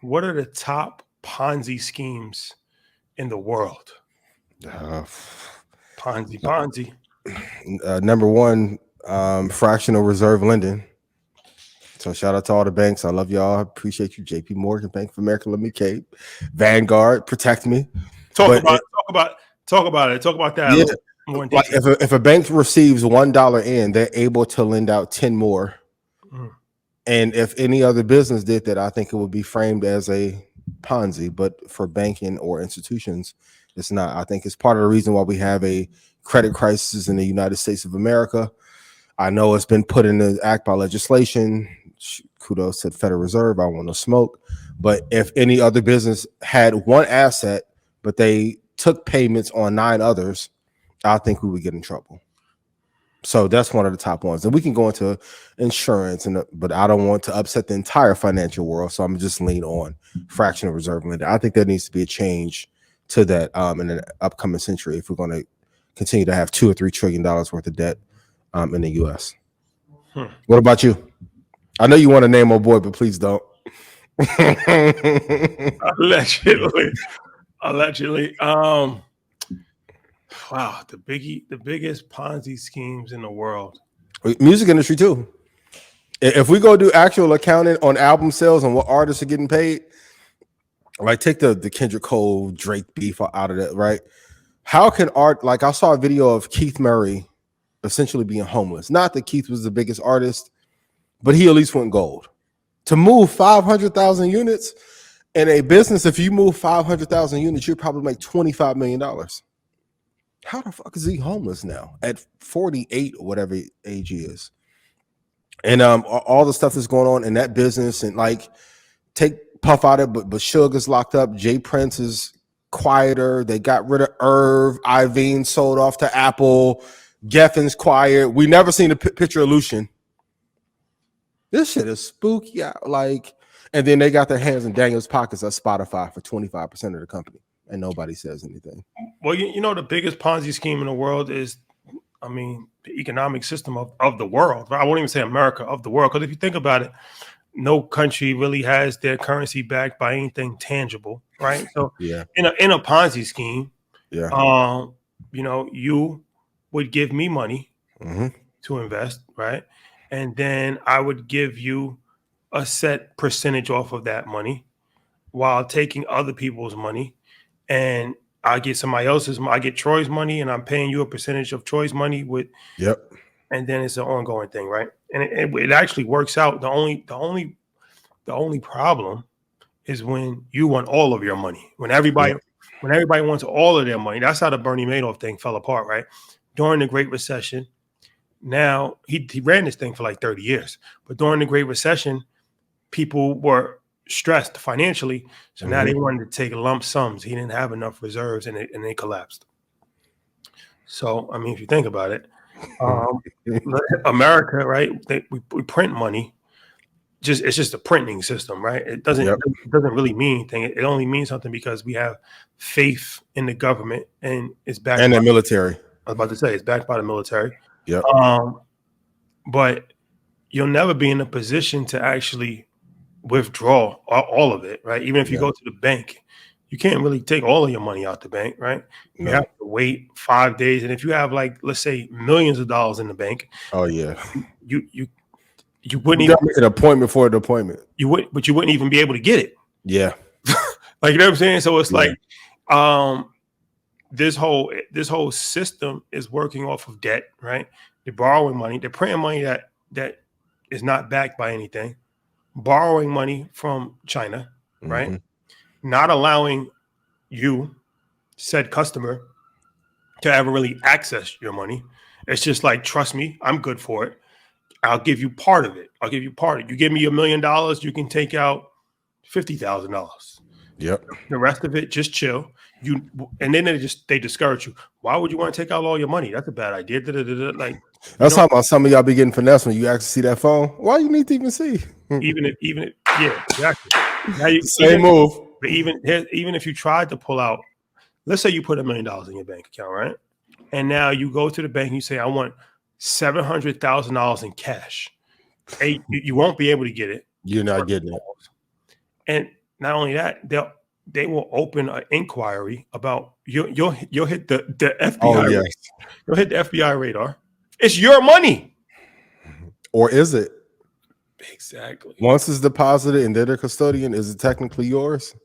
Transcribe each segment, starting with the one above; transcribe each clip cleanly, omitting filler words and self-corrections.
What are the top Ponzi schemes in the world? Uh, Ponzi. Number one, fractional reserve lending. So shout out to all the banks. I love y'all. I appreciate you. JP Morgan, Bank of America, let me cape. Vanguard, protect me. Talk But about it. Talk about it. Talk about that a yeah, little more in like detail. if a bank receives $1 in, they're able to lend out 10 more. Mm. And if any other business did that, I think it would be framed as a Ponzi. But for banking or institutions, it's not. I think it's part of the reason why we have a credit crisis in the United States of America. I know it's been put in the act by legislation. Kudos to the Federal Reserve. I want no smoke. But if any other business had one asset, but they took payments on 9 others, I think we would get in trouble. So that's one of the top ones. And we can go into insurance, but I don't want to upset the entire financial world. So I'm just lean on fractional reserve lending. I think there needs to be a change to that in the upcoming century if we're going to continue to have $2 or $3 trillion worth of debt in the U.S. What about you? I know you want to name my boy, but please don't. Allegedly. Wow, the biggest Ponzi schemes in the world. Music industry too. If we go do actual accounting on album sales and what artists are getting paid, like take the Kendrick Cole Drake beef out of that, right? How can art, like I saw a video of Keith Murray essentially being homeless. Not that Keith was the biggest artist, but he at least went gold. To move 500,000 units in a business, if you move 500,000 units, you probably make $25 million. How the fuck is he homeless now at 48 or whatever age he is? And all the stuff that's going on in that business, and like take Puff out of it, but Suge is locked up. Jay Prince is quieter. They got rid of Irv. Iveen sold off to Apple. Geffen's quiet. We never seen a picture of Lucian. This shit is spooky. Like, and then they got their hands in Daniel's pockets at Spotify for 25% of the company, and nobody says anything. Well, you know, the biggest Ponzi scheme in the world is, I mean, the economic system of the world. I won't even say America, of the world. Because if you think about it, no country really has their currency backed by anything tangible, right? So Yeah. in a Ponzi scheme, Yeah. you know, you would give me money Mm-hmm. to invest, right? And then I would give you a set percentage off of that money while taking other people's money. And I get somebody else's, I get Troy's money, and I'm paying you a percentage of Troy's money with, Yep. and then it's an ongoing thing, right? And it actually works out. The only problem is when you want all of your money. When everybody wants all of their money. That's how the Bernie Madoff thing fell apart, right? During the Great Recession. Now he ran this thing for like 30 years, but during the Great Recession, people were stressed financially, so now they wanted to take lump sums. He didn't have enough reserves, and they collapsed. So I mean, if you think about it, America, right? We print money. It's just a printing system, right? It doesn't really mean anything. It only means something because we have faith in the government, and it's backed and by the military. I was about to say it's backed by the military. Yep. But you'll never be in a position to actually withdraw all of it, right? Even if you go to the bank, you can't really take all of your money out the bank, right? You have to wait 5 days, and if you have, like, let's say, millions of dollars in the bank, oh yeah, you wouldn't even make an appointment for an appointment. You wouldn't even be able to get it. Yeah, like, you know what I'm saying. So it's like, this whole system is working off of debt, right? They're borrowing money, they're printing money that is not backed by anything, borrowing money from China, right? Not allowing you, said customer, to ever really access your money. It's just like, trust me, I'm good for it. I'll give you part of it. You give me $1 million, you can take out $50,000. Yep. The rest of it, just chill. And then they discourage you. Why would you want to take out all your money? That's a bad idea. Like, that's how about some of y'all be getting finesse when you actually see that phone. Why you need to even see? even if, yeah, exactly. Now Same move. But even if you tried to pull out, let's say you put $1 million in your bank account, right? And now you go to the bank and you say, I want $700,000 in cash. Hey, you won't be able to get it. You're not getting it. And not only that, they will open an inquiry about you'll hit the FBI. Oh yes. You'll hit the FBI radar. It's your money. Or is it? Exactly. Once it's deposited and they're the custodian, is it technically yours?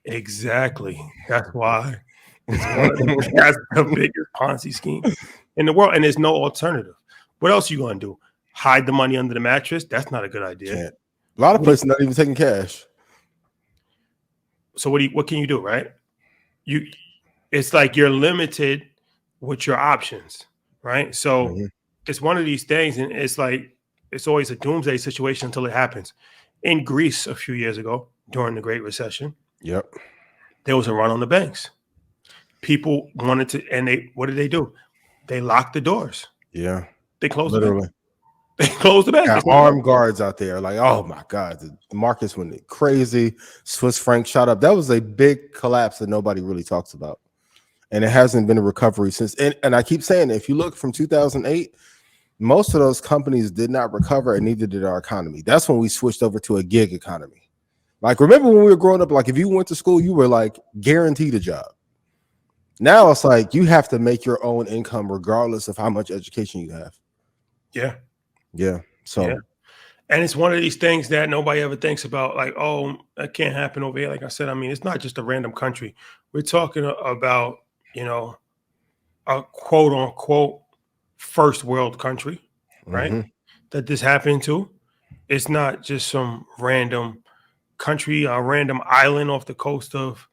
Exactly. That's why it's one of the, that's the biggest Ponzi scheme in the world, and there's no alternative. What else are you going to do? Hide the money under the mattress? That's not a good idea. Can't. A lot of places not even taking cash. So what can you do, right? It's like you're limited with your options, right? So it's one of these things, and it's like it's always a doomsday situation until it happens. In Greece a few years ago, during the Great Recession, there was a run on the banks. People wanted to, and what did they do? They locked the doors. Yeah. They closed Literally. the bank. They closed the bank. Got armed guards out there. Like, oh my God, the markets went crazy. Swiss franc shot up. That was a big collapse that nobody really talks about. And it hasn't been a recovery since. And I keep saying, if you look from 2008, most of those companies did not recover, and neither did our economy. That's when we switched over to a gig economy. Like, remember when we were growing up, like if you went to school, you were like guaranteed a job. Now it's like you have to make your own income regardless of how much education you have. Yeah. So, and it's one of these things that nobody ever thinks about. Like, oh, that can't happen over here. Like I said, I mean, it's not just a random country. We're talking about, a quote unquote first world country, right? That this happened to. It's not just some random country, a random island off the coast of,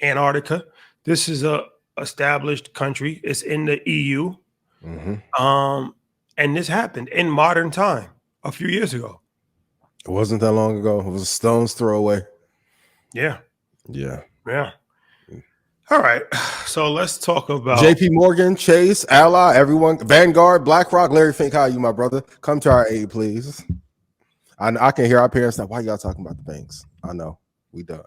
Antarctica. This is a established country. It's in the EU. And this happened in modern time a few years ago. It wasn't that long ago. It was a stone's throw away. Yeah. Yeah. All right. So let's talk about JP Morgan, Chase, Ally, everyone, Vanguard, BlackRock, Larry Fink. How are you, my brother? Come to our aid, please. I can hear our parents now. Why y'all talking about the banks? I know. We done.